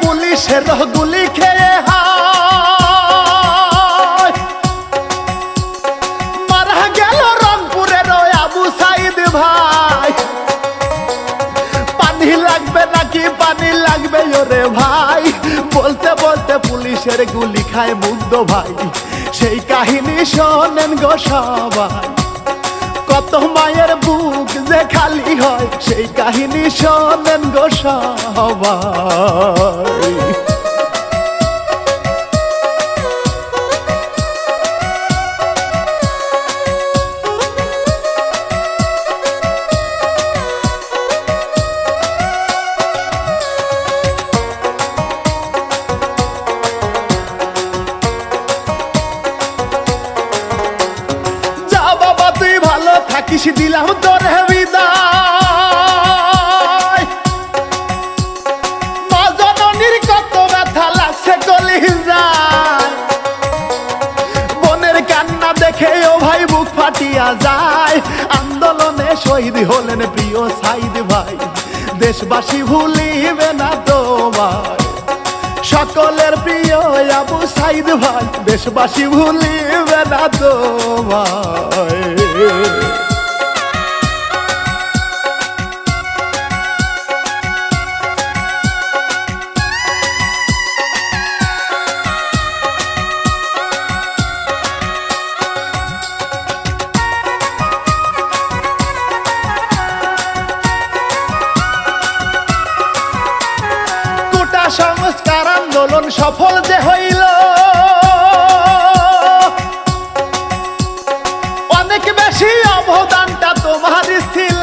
পুলিশের গুলি খেয়ে মারা গেল রংপুরের আবু সাইদ ভাই। পানি লাগবে নাকি পানি লাগবে ওরে ভাই, বলতে বলতে পুলিশের গুলি খায় মুগ্ধ ভাই। সেই কাহিনী শোনেন গো সবাই, কত মায়ের বুক যে খালি হয়, সেই কাহিনী শোনেন গো সবাই। থাকিস দিলাম তোরে বিদায়, মা জননীর কত ব্যথা লাগছে কলিজায়। বোনের কান্না দেখে ও ভাই বুক ফাটিয়া যায়, আন্দোলনে শহীদ হলেন প্রিয় সাইদ ভাই। দেশবাসী ভুলিবে না তোমায়, সকলের প্রিয় আবু সাইদ ভাই। দেশবাসী ভুলিবে না তোমায়। সংস্কার আন্দোলন সফল যে হইল, অনেক বেশি অবদানটা তোমার ছিল।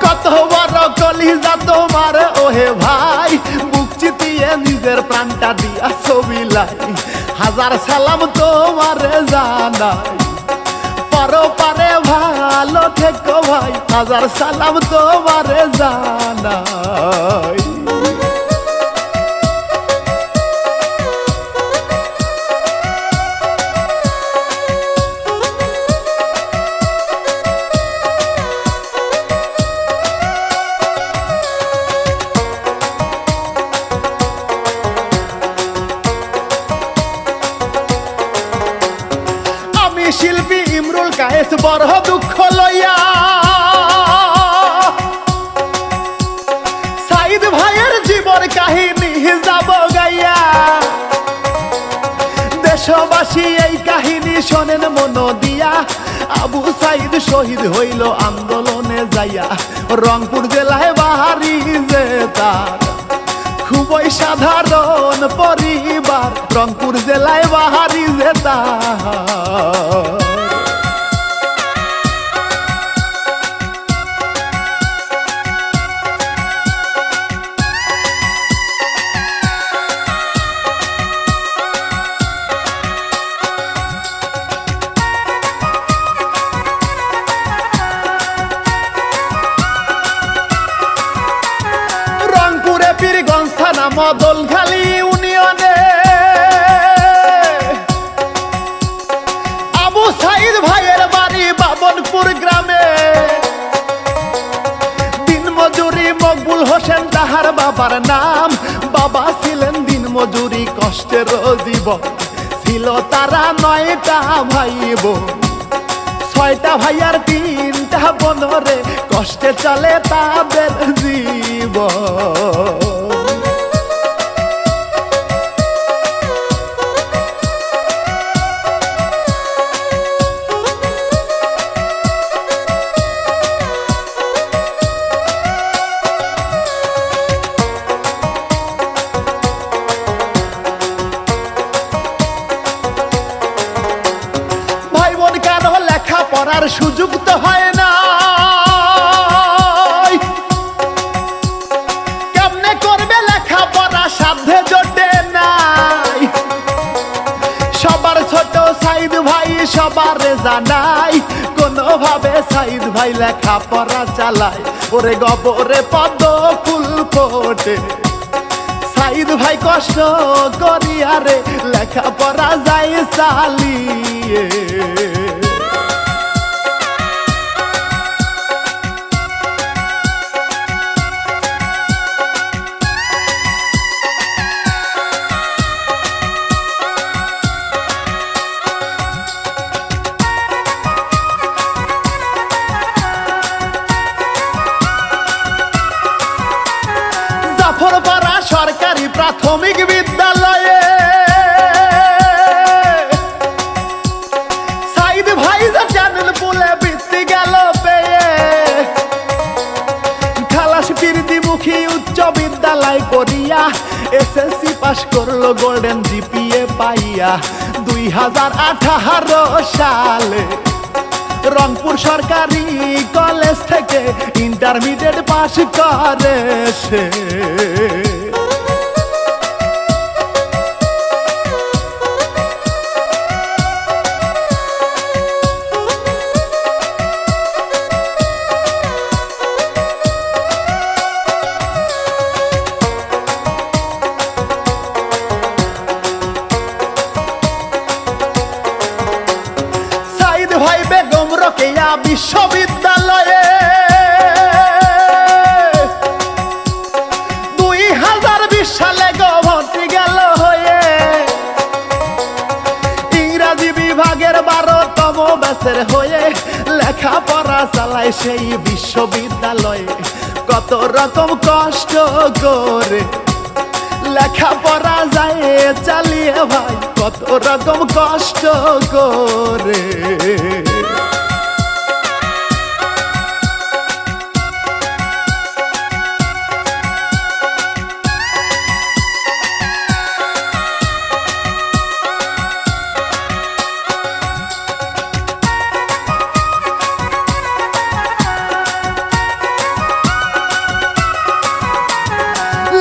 কত বড় কলিজা তোমার ওহে ভাই, বুক চিতিয়ে নিজের প্রাণটা দিয়া ছবি লাই। হাজার সালাম তোমার জানাই, পারো পারে ভালো থেকো ভাই। হাজার সালাম তোমার জানাই। আমি শিল্পী ইমরুল কায়েস বড় দুঃখ লইয়া, সাইদ ভাইয়ের জীবন কাহিনী যাব গাইয়া। দেশবাসী এই কাহিনী শোনেন মন দিয়া, আবু সাইদ শহীদ হইল আন্দোলনে যাইয়া। রংপুর জেলায় বাহারি যে তার খুবই সাধারণ পরিবার, রংপুর জেলায় বাহারি যে তার। রংপুরে পীরগঞ্জ থানা মদলখালী ইউনিয়নে আবু সাইদ ভাইয়ের বাড়ি বাবনপুর গ্রামে। দিনমজুরি মকবুল হোসেন তাহার বাবার নাম, বাবা ছিলেন দিনমজুরি কষ্টের জীবন। ছিল তারা 9টা ভাই বোন, 6টা ভাইয়ার 3টা বোনরে, কষ্টে চলে তাদের জীবন। ভাই বোন কারো লেখা পড়ার সুযোগ তো হয় না, কেমনে করবে লেখাপড়া সাধ্যে জোটে নাই। সবার ছোট সাইদ ভাই সবারে জানাই, কোনোভাবে সাইদ ভাই লেখা পড়া চালায়। ওরে গবরে পদ্ম ফুল ফোটে, সাইদ ভাই কষ্ট করিয়া রে লেখা পড়া যায় চালিয়ে। জাফরপাড়া সরকারি প্রাথমিক বিদ্যালয়ে সাইদ ভাই যা চ্যানেল পুলে বৃত্তি গেল পেয়ে। খালাস বীরদিমুখী উচ্চ বিদ্যালয় করিয়া এসএসসি পাশ করলো গোল্ডেন জিপিএ পাইয়া। 2018 সালে রংপুর সরকারি কলেজ থেকে ইন্টারমিডিয়েট পাস করে সে। সাইদ ভাই বেগম রোকেয়া বিশ্ববিদ্যালয়ে 2020 সালে ভর্তি গেল হয়ে। ইংরাজি বিভাগের 12তম ব্যাচের হয়ে লেখাপড়া চালায় সেই বিশ্ববিদ্যালয়ে। কত রকম কষ্ট করে লেখাপড়া যায় চালিয়ে ভাই, কত রকম কষ্ট করে।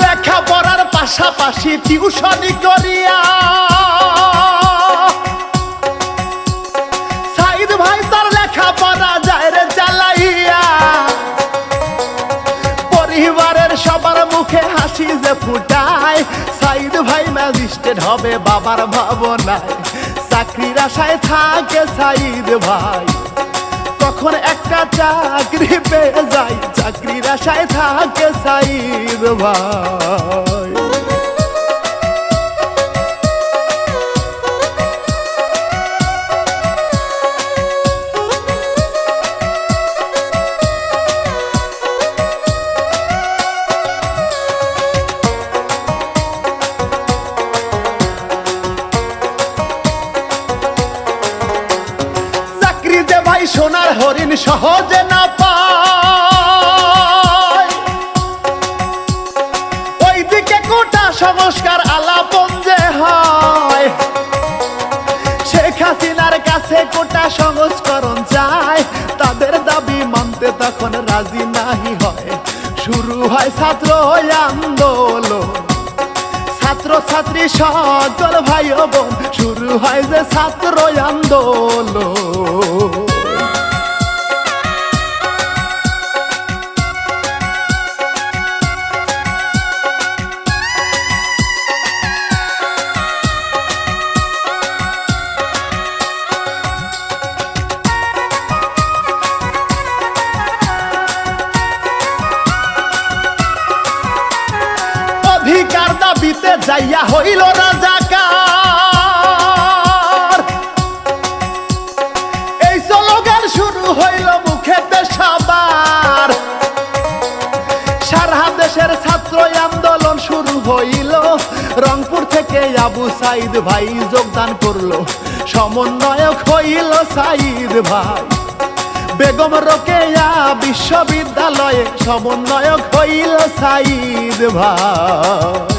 লেখাপড়ার পাশাপাশি টিউশনি করিয়া সাইদ ভাই তার লেখাপড়া যায় রে চালাইয়া। পরিবারের সবার মুখে হাসি যে ফুটায়, সাইদ ভাই ম্যাজিস্ট্রেট হবে বাবার ভাবনায়। চাকরির আশায় থাকে সাইদ ভাই, তখন একটা চাকরি পেয়ে যায়। চাকরির আশায় থাকে সাইদ ভাই। চাকরি যে ভাই সোনার হরিণ সহজে না পায়, ওইদিকে কোটা সংস্কার আলাপন যে হয়। শেখ হাসিনার কাছে কোটা সংস্করণ চায়, তাদের দাবি মানতে তখন রাজি নাহি হয়। শুরু হয় ছাত্র আন্দোলন, ছাত্র ছাত্রী সকল ভাই বোন, শুরু হয় যে ছাত্র আন্দোলন। অধিকার দাবিতে যাইয়া হইল রাজাকার, এই স্লোগান শুরু হইল মুখেতে সবার। সারা দেশের ছাত্র আন্দোলন শুরু হইল, রংপুর থেকে আবু সাইদ ভাই যোগদান করলো। সমন্বয়ক হইল সাইদ ভাই, বেগম রোকেয়া বিশ্ববিদ্যালয়ে সমন্বয়ক হইল সাইদ ভাই।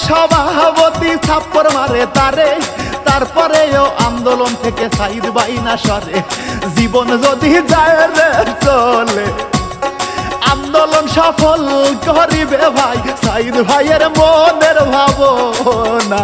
সভাপতি থাপ্পড় মারে তারে, তারপরেও আন্দোলন থেকে সাইদ ভাই না সরে। জীবন যদি যায় রে চলে, আন্দোলন সফল করিবে ভাই সাইদ ভাইয়ের মনের ভাবনা।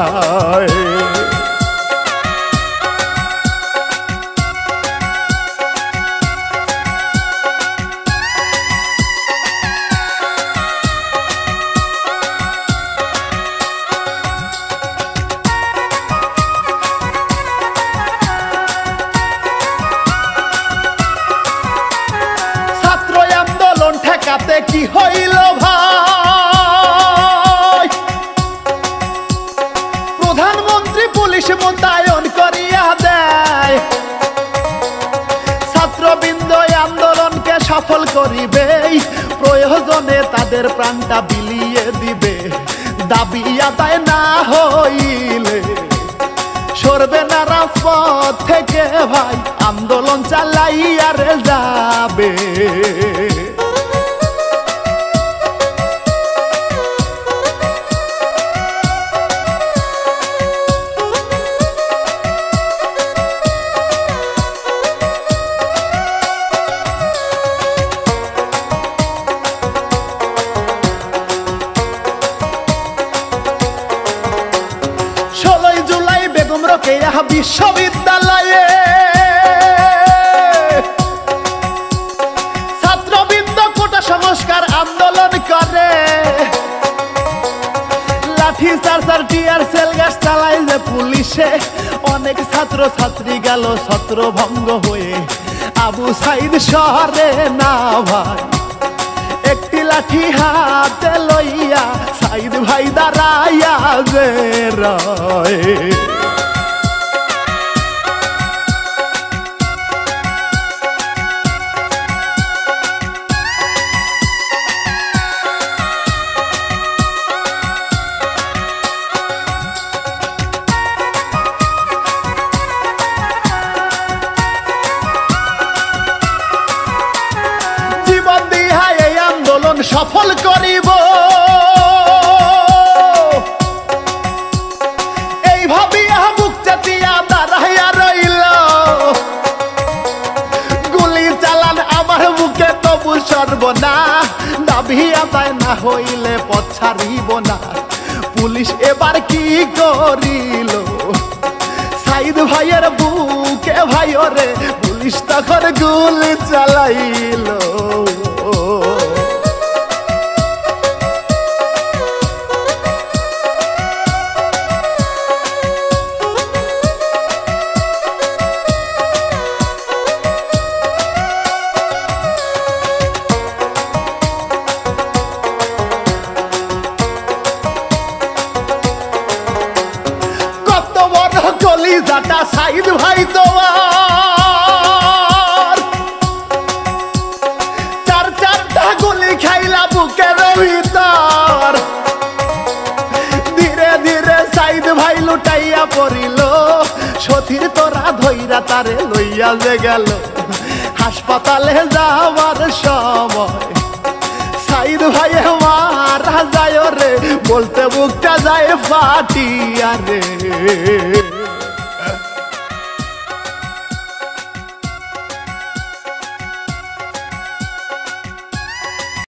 ঠেকাতে কি হইল ভাই, প্রধানমন্ত্রী পুলিশ মোতায়েন করিয়া দেয়। ছাত্রবৃন্দ আন্দোলনকে সফল করিবে, প্রয়োজনে তাদের প্রাণটা বিলিয়ে দিবে। দাবি আদায় না হইলে সরবে না রাজপথ থেকে ভাই, আন্দোলন চালাইয়া রে যাবে। বিশ্ববিদ্যালয়ে ছাত্রবৃন্দ কোটা সংস্কার আন্দোলন করে, লাঠি চার্জার টিয়ার সেল গ্যাস চালায় যে পুলিশে। অনেক ছাত্র ছাত্রী গেল ছত্রভঙ্গ হয়ে, আবু সাইদ শহরে না ভাই। একটি লাঠি হাতে লইয়া সাইদ ভাই দাঁড়াইয়া যে রয়। সফল করিব এই ভাবিয়া বুক চাতিয়া দাঁড়াইয়া রইল। গুলি চালান আমার বুকে তবু সরব না, দাবি আদায় না হইলে পথ ছাড়িব না। পুলিশ এবার কি করিল সাইদ ভাইয়ের বুকে ভাই রে, পুলিশ তখন গুলি চালাইল। কলিজাটা সাইদ ভাই তোমার, চার চারটা গুলি খাইলা বুকের ভিতর। ধীরে ধীরে সাইদ ভাই লুটাইয়া পড়িল, সথির তোরা ধইরা তারে লইয়া যে গেল হাসপাতালে যাওয়ার সময়। সাইদ ভাই মারা যায় রে, বলতে বুকটা যায় ফাটিয়া রে।